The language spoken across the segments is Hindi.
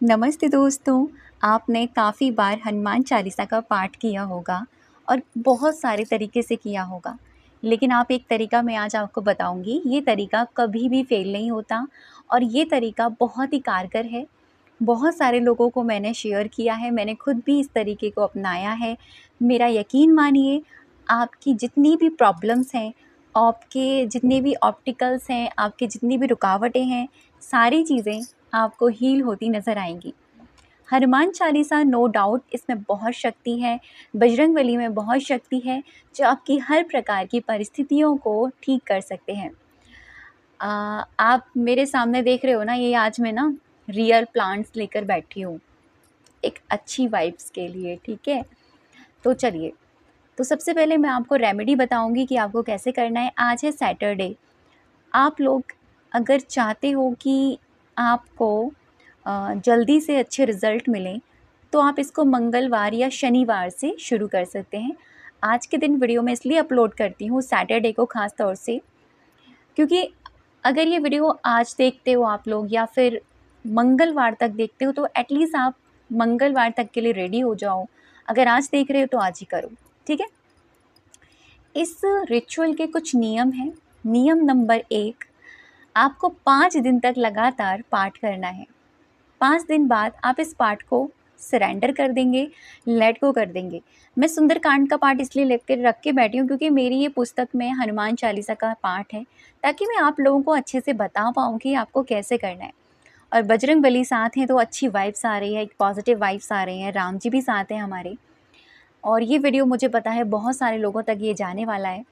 नमस्ते दोस्तों। आपने काफ़ी बार हनुमान चालीसा का पाठ किया होगा और बहुत सारे तरीके से किया होगा। लेकिन आप एक तरीका मैं आज आपको बताऊंगी, ये तरीका कभी भी फेल नहीं होता और ये तरीका बहुत ही कारगर है। बहुत सारे लोगों को मैंने शेयर किया है, मैंने खुद भी इस तरीके को अपनाया है। मेरा यकीन मानिए, आपकी जितनी भी प्रॉब्लम्स हैं, आपके जितने भी ऑब्स्टिकल्स हैं, आपकी जितनी भी रुकावटें हैं, सारी चीज़ें आपको हील होती नज़र आएंगी। हनुमान चालीसा नो डाउट इसमें बहुत शक्ति है, बजरंगबली में बहुत शक्ति है, जो आपकी हर प्रकार की परिस्थितियों को ठीक कर सकते हैं। आप मेरे सामने देख रहे हो ना, ये आज मैं ना रियल प्लांट्स लेकर बैठी हूँ एक अच्छी वाइब्स के लिए, ठीक है। तो चलिए, तो सबसे पहले मैं आपको रेमेडी बताऊंगी कि आपको कैसे करना है। आज है सैटरडे। आप लोग अगर चाहते हो कि आपको जल्दी से अच्छे रिज़ल्ट मिलें, तो आप इसको मंगलवार या शनिवार से शुरू कर सकते हैं। आज के दिन वीडियो मैं इसलिए अपलोड करती हूँ सैटरडे को ख़ास तौर से, क्योंकि अगर ये वीडियो आज देखते हो आप लोग या फिर मंगलवार तक देखते हो, तो एटलीस्ट आप मंगलवार तक के लिए रेडी हो जाओ। अगर आज देख रहे हो तो आज ही करो, ठीक है। इस रिचुअल के कुछ नियम हैं। नियम नंबर 1, आपको 5 दिन तक लगातार पाठ करना है। 5 दिन बाद आप इस पाठ को सरेंडर कर देंगे, लेट गो कर देंगे। मैं सुंदरकांड का पाठ इसलिए लेकर रख के बैठी हूँ क्योंकि मेरी ये पुस्तक में हनुमान चालीसा का पाठ है, ताकि मैं आप लोगों को अच्छे से बता पाऊँ कि आपको कैसे करना है। और बजरंगबली साथ हैं तो अच्छी वाइब्स आ रही है, एक पॉजिटिव वाइब्स आ रही हैं। राम जी भी साथ हैं हमारे, और ये वीडियो मुझे पता है बहुत सारे लोगों तक ये जाने वाला है।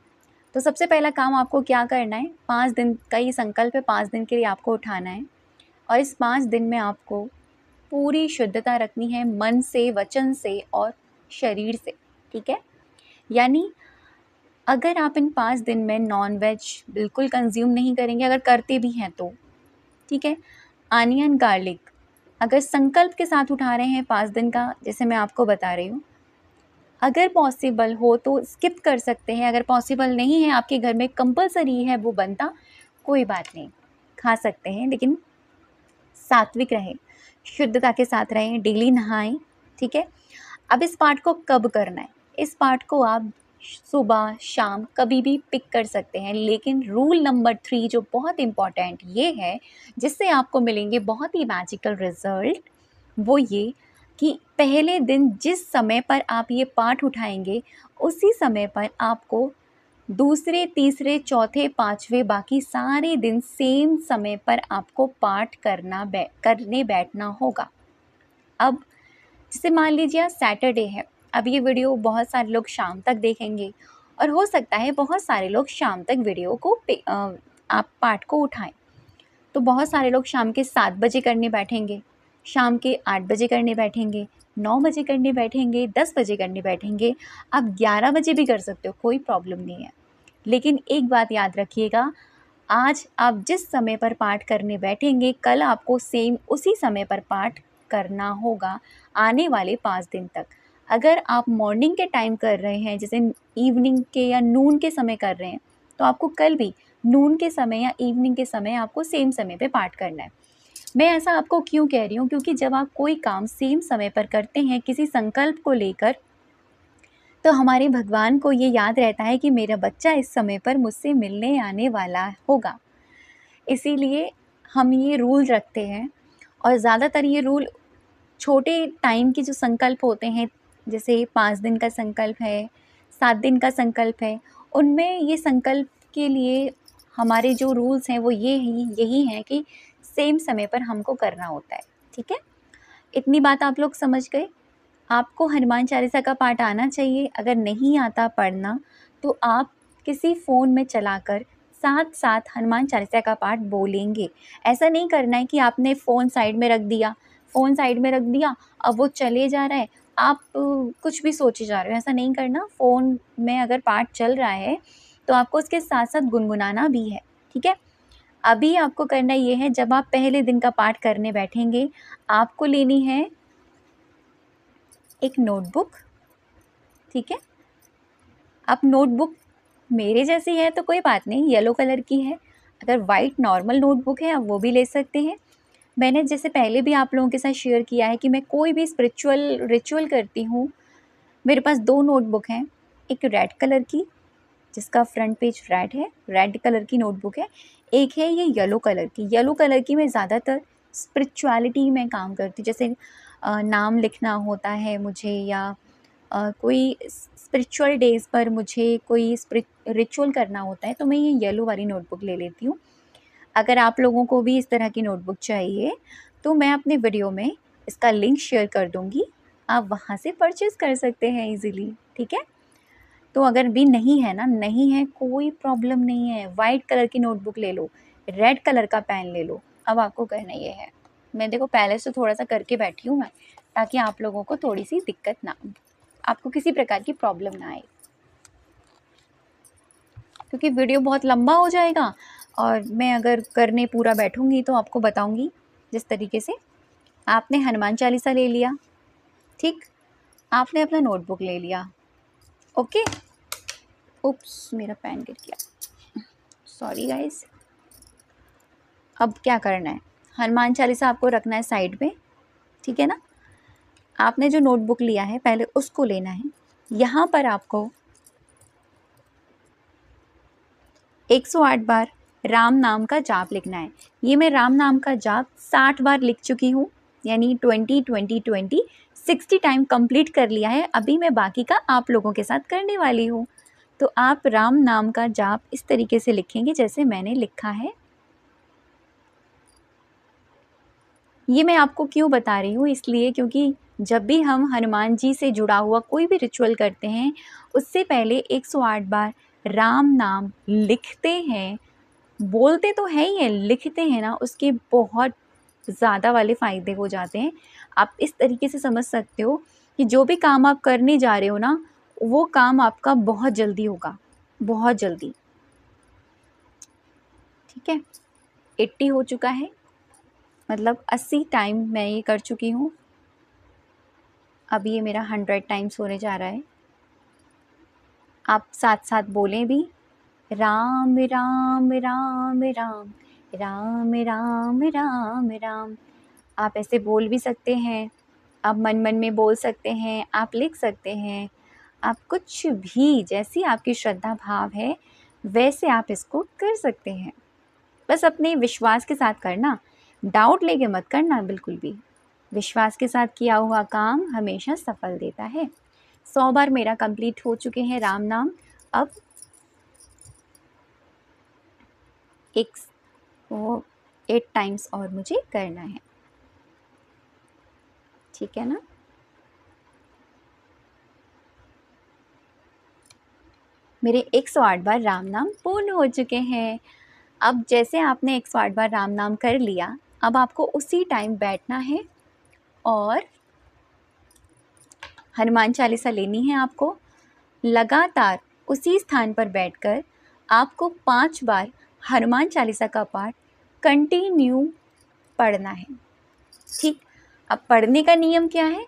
तो सबसे पहला काम आपको क्या करना है, 5 दिन का ये संकल्प है, 5 दिन के लिए आपको उठाना है। और इस 5 दिन में आपको पूरी शुद्धता रखनी है, मन से, वचन से और शरीर से, ठीक है। यानी अगर आप इन 5 दिन में नॉन वेज बिल्कुल कंज्यूम नहीं करेंगे, अगर करते भी हैं तो ठीक है। आनियन गार्लिक अगर संकल्प के साथ उठा रहे हैं 5 दिन का, जैसे मैं आपको बता रही हूँ, अगर पॉसिबल हो तो स्किप कर सकते हैं। अगर पॉसिबल नहीं है, आपके घर में कंपलसरी है वो बनता, कोई बात नहीं, खा सकते हैं, लेकिन सात्विक रहें, शुद्धता के साथ रहें, डेली नहाएं, ठीक है। अब इस पाठ को कब करना है? इस पाठ को आप सुबह शाम कभी भी पिक कर सकते हैं, लेकिन रूल नंबर 3 जो बहुत इम्पॉर्टेंट ये है, जिससे आपको मिलेंगे बहुत ही मैजिकल रिजल्ट, वो ये कि पहले दिन जिस समय पर आप ये पाठ उठाएंगे, उसी समय पर आपको दूसरे, तीसरे, चौथे, पाँचवें, बाकी सारे दिन सेम समय पर आपको पाठ करने बैठना होगा। अब जैसे मान लीजिए आज सैटरडे है, अब ये वीडियो बहुत सारे लोग शाम तक देखेंगे और हो सकता है बहुत सारे लोग शाम तक वीडियो को आप पाठ को उठाएं। तो बहुत सारे लोग शाम के 7 बजे करने बैठेंगे, शाम के 8 बजे करने बैठेंगे, 9 बजे करने बैठेंगे, 10 बजे करने बैठेंगे। आप 11 बजे भी कर सकते हो, कोई प्रॉब्लम नहीं है। लेकिन एक बात याद रखिएगा, आज आप जिस समय पर पाठ करने बैठेंगे, कल आपको सेम उसी समय पर पाठ करना होगा आने वाले 5 दिन तक। अगर आप मॉर्निंग के टाइम कर रहे हैं, जैसे इवनिंग के या नून के समय कर रहे हैं, तो आपको कल भी नून के समय या इवनिंग के समय आपको सेम समय पे पाठ करना है। मैं ऐसा आपको क्यों कह रही हूँ, क्योंकि जब आप कोई काम सेम समय पर करते हैं किसी संकल्प को लेकर, तो हमारे भगवान को ये याद रहता है कि मेरा बच्चा इस समय पर मुझसे मिलने आने वाला होगा। इसीलिए हम ये रूल रखते हैं। और ज़्यादातर ये रूल छोटे टाइम के जो संकल्प होते हैं, जैसे 5 दिन का संकल्प है, 7 दिन का संकल्प है, उनमें ये संकल्प के लिए हमारे जो रूल्स हैं वो यही हैं कि सेम समय पर हमको करना होता है, ठीक है। इतनी बात आप लोग समझ गए। आपको हनुमान चालीसा का पाठ आना चाहिए। अगर नहीं आता पढ़ना, तो आप किसी फ़ोन में चलाकर साथ साथ हनुमान चालीसा का पाठ बोलेंगे। ऐसा नहीं करना है कि आपने फ़ोन साइड में रख दिया, अब वो चले जा रहा है, आप कुछ भी सोचे जा रहे हो, ऐसा नहीं करना। फ़ोन में अगर पाठ चल रहा है तो आपको उसके साथ साथ गुनगुनाना भी है, ठीक है। अभी आपको करना ये है, जब आप पहले दिन का पाठ करने बैठेंगे, आपको लेनी है एक नोटबुक, ठीक है। अब नोटबुक मेरे जैसी है तो कोई बात नहीं, येलो कलर की है। अगर वाइट नॉर्मल नोटबुक है आप वो भी ले सकते हैं। मैंने जैसे पहले भी आप लोगों के साथ शेयर किया है कि मैं कोई भी स्पिरिचुअल रिचुअल करती हूँ, मेरे पास 2 नोटबुक हैं, एक रेड कलर की जिसका फ्रंट पेज रेड है, रेड कलर की नोटबुक है, एक है ये येलो कलर की। येलो कलर की मैं ज़्यादातर स्पिरिचुअलिटी में काम करती हूँ, जैसे नाम लिखना होता है मुझे, या कोई स्पिरिचुअल डेज़ पर मुझे कोई रिचुअल करना होता है, तो मैं ये येलो वाली नोटबुक ले लेती हूँ। अगर आप लोगों को भी इस तरह की नोटबुक चाहिए तो मैं अपने वीडियो में इसका लिंक शेयर कर दूँगी, आप वहाँ से परचेज़ कर सकते हैं ईज़िली, ठीक है? तो अगर भी नहीं है ना, नहीं है कोई प्रॉब्लम नहीं है, वाइट कलर की नोटबुक ले लो, रेड कलर का पेन ले लो। अब आपको करना ये है, मैं देखो पहले से थोड़ा-सा करके बैठी हूँ मैं, ताकि आप लोगों को थोड़ी-सी दिक्कत ना, आपको किसी प्रकार की प्रॉब्लम ना आए, क्योंकि वीडियो बहुत लंबा हो जाएगा और मैं अगर करने पूरा बैठूँगी तो आपको बताऊँगी जिस तरीके से। आपने हनुमान चालीसा ले लिया, ठीक? आपने अपना नोटबुक ले लिया, ओके? उप्स, मेरा पेन गिर गया, सॉरी गाइस। अब क्या करना है, हनुमान चालीसा आपको रखना है साइड में, ठीक है ना? आपने जो नोटबुक लिया है पहले उसको लेना है। यहाँ पर आपको 108 बार राम नाम का जाप लिखना है। ये मैं राम नाम का जाप 60 बार लिख चुकी हूँ, यानी 20 60 टाइम कंप्लीट कर लिया है। अभी मैं बाकी का आप लोगों के साथ करने वाली हूँ। तो आप राम नाम का जाप इस तरीके से लिखेंगे जैसे मैंने लिखा है। ये मैं आपको क्यों बता रही हूँ, इसलिए क्योंकि जब भी हम हनुमान जी से जुड़ा हुआ कोई भी रिचुअल करते हैं, उससे पहले 108 बार राम नाम लिखते हैं। बोलते तो है ही है, लिखते हैं ना, उसके बहुत ज़्यादा वाले फ़ायदे हो जाते हैं। आप इस तरीके से समझ सकते हो कि जो भी काम आप करने जा रहे हो ना, वो काम आपका बहुत जल्दी होगा, बहुत जल्दी, ठीक है? 80 हो चुका है, मतलब 80 टाइम मैं ये कर चुकी हूँ। अब ये मेरा 100 टाइम्स होने जा रहा है। आप साथ साथ बोलें भी, राम राम राम राम राम राम राम राम। आप ऐसे बोल भी सकते हैं, आप मन मन में बोल सकते हैं, आप लिख सकते हैं, आप कुछ भी, जैसी आपकी श्रद्धा भाव है वैसे आप इसको कर सकते हैं। बस अपने विश्वास के साथ करना, डाउट लेके मत करना बिल्कुल भी। विश्वास के साथ किया हुआ काम हमेशा सफल देता है। 100 बार मेरा कंप्लीट हो चुके हैं राम नाम। अब 8 टाइम्स और मुझे करना है, ठीक है ना? मेरे 108 बार राम नाम पूर्ण हो चुके हैं। अब जैसे आपने 108 बार राम नाम कर लिया, अब आपको उसी टाइम बैठना है और हनुमान चालीसा लेनी है आपको। लगातार उसी स्थान पर बैठकर आपको 5 बार हनुमान चालीसा का पाठ कंटिन्यू पढ़ना है, ठीक? अब पढ़ने का नियम क्या है?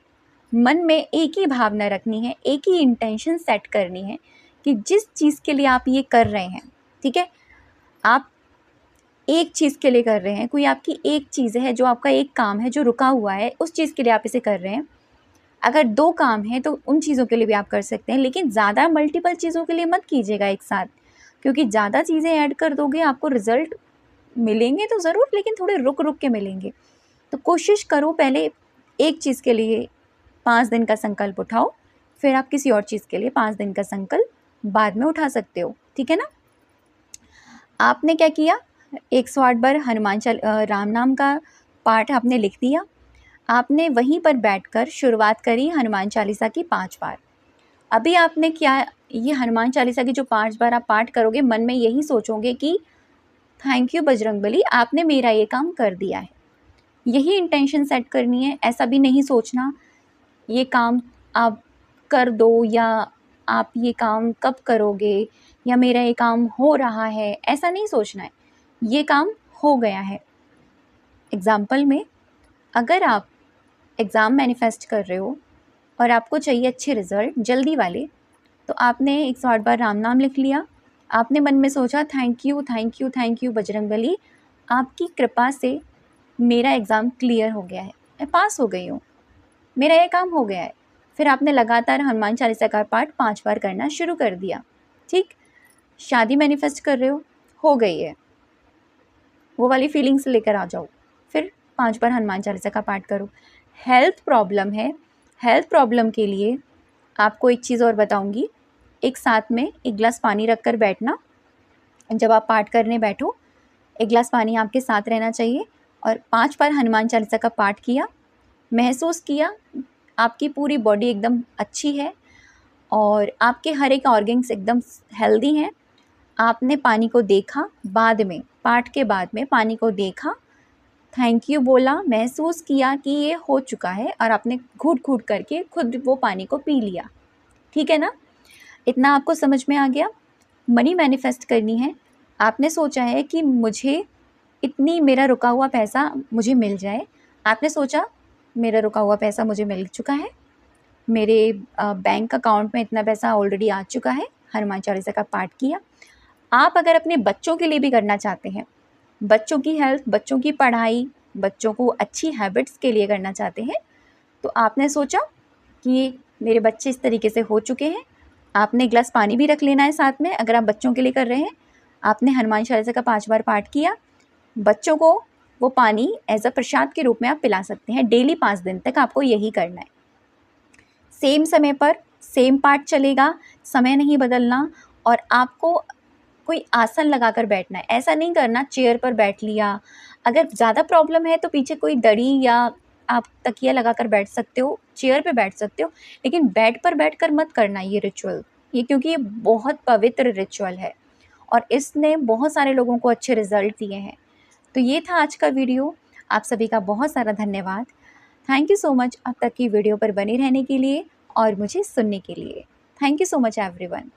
मन में एक ही भावना रखनी है, एक ही इंटेंशन सेट करनी है कि जिस चीज़ के लिए आप ये कर रहे हैं, ठीक है? आप एक चीज़ के लिए कर रहे हैं, कोई आपकी एक चीज़ है, जो आपका एक काम है जो रुका हुआ है, उस चीज़ के लिए आप इसे कर रहे हैं। अगर 2 काम हैं तो उन चीज़ों के लिए भी आप कर सकते हैं, लेकिन ज़्यादा मल्टीपल चीज़ों के लिए मत कीजिएगा एक साथ, क्योंकि ज़्यादा चीज़ें ऐड कर दोगे आपको रिज़ल्ट मिलेंगे तो ज़रूर, लेकिन थोड़े रुक के मिलेंगे। तो कोशिश करो पहले एक चीज़ के लिए 5 दिन का संकल्प उठाओ, फिर आप किसी और चीज़ के लिए 5 दिन का संकल्प बाद में उठा सकते हो, ठीक है ना? आपने क्या किया, 108 बार राम नाम का पाठ आपने लिख दिया। आपने वहीं पर बैठकर शुरुआत करी हनुमान चालीसा की 5 बार। अभी आपने क्या, ये हनुमान चालीसा की जो 5 बार आप पाठ करोगे, मन में यही सोचोगे कि थैंक यू बजरंगबली, आपने मेरा ये काम कर दिया है। यही इंटेंशन सेट करनी है। ऐसा भी नहीं सोचना ये काम आप कर दो, या आप ये काम कब करोगे, या मेरा ये काम हो रहा है, ऐसा नहीं सोचना है। ये काम हो गया है। एग्ज़ाम्पल में, अगर आप एग्ज़ाम मैनिफेस्ट कर रहे हो और आपको चाहिए अच्छे रिज़ल्ट जल्दी वाले, तो आपने 108 बार राम नाम लिख लिया। आपने मन में सोचा thank you thank you thank you Bajrangbali, आपकी कृपा से मेरा एग्ज़ाम क्लियर हो गया है, मैं पास हो गई हूँ, मेरा ये काम हो गया है। फिर आपने लगातार हनुमान चालीसा का पाठ 5 बार करना शुरू कर दिया। ठीक, शादी मैनिफेस्ट कर रहे हो गई है, वो वाली फीलिंग्स लेकर आ जाओ, फिर 5 बार हनुमान चालीसा का पाठ करो। हेल्थ प्रॉब्लम है, हेल्थ प्रॉब्लम के लिए आपको एक चीज़ और बताऊंगी, एक साथ में एक गिलास पानी रख कर बैठना। जब आप पाठ करने बैठो, एक गिलास पानी आपके साथ रहना चाहिए और 5 बार हनुमान चालीसा का पाठ किया, महसूस किया आपकी पूरी बॉडी एकदम अच्छी है और आपके हर एक ऑर्गन्स एकदम हेल्दी हैं। आपने पानी को देखा, बाद में पाठ के बाद में पानी को देखा, थैंक यू बोला, महसूस किया कि ये हो चुका है और आपने घूट घूट करके खुद वो पानी को पी लिया। ठीक है ना, इतना आपको समझ में आ गया। मनी मैनिफेस्ट करनी है, आपने सोचा है कि मुझे इतनी मेरा रुका हुआ पैसा मुझे मिल जाए। आपने सोचा मेरा रुका हुआ पैसा मुझे मिल चुका है, मेरे बैंक अकाउंट में इतना पैसा ऑलरेडी आ चुका है, हनुमान चालीसा का पाठ किया। आप अगर अपने बच्चों के लिए भी करना चाहते हैं, बच्चों की हेल्थ, बच्चों की पढ़ाई, बच्चों को अच्छी हैबिट्स के लिए करना चाहते हैं, तो आपने सोचा कि मेरे बच्चे इस तरीके से हो चुके हैं, आपने गिलास पानी भी रख लेना है साथ में। अगर आप बच्चों के लिए कर रहे हैं, आपने हनुमान चालीसा का 5 बार पाठ किया, बच्चों को वो पानी एज अ प्रसाद के रूप में आप पिला सकते हैं। डेली 5 दिन तक आपको यही करना है। सेम समय पर सेम पाठ चलेगा, समय नहीं बदलना। और आपको कोई आसन लगाकर बैठना है, ऐसा नहीं करना चेयर पर बैठ लिया। अगर ज़्यादा प्रॉब्लम है तो पीछे कोई दड़ी या आप तकिया लगाकर बैठ सकते हो, चेयर पे बैठ सकते हो, लेकिन बेड पर बैठकर मत करना ये रिचुअल, ये क्योंकि ये बहुत पवित्र रिचुअल है और इसने बहुत सारे लोगों को अच्छे रिजल्ट दिए हैं। तो ये था आज का वीडियो। आप सभी का बहुत सारा धन्यवाद। थैंक यू सो मच अब तक की वीडियो पर बने रहने के लिए और मुझे सुनने के लिए। Thank you so much everyone.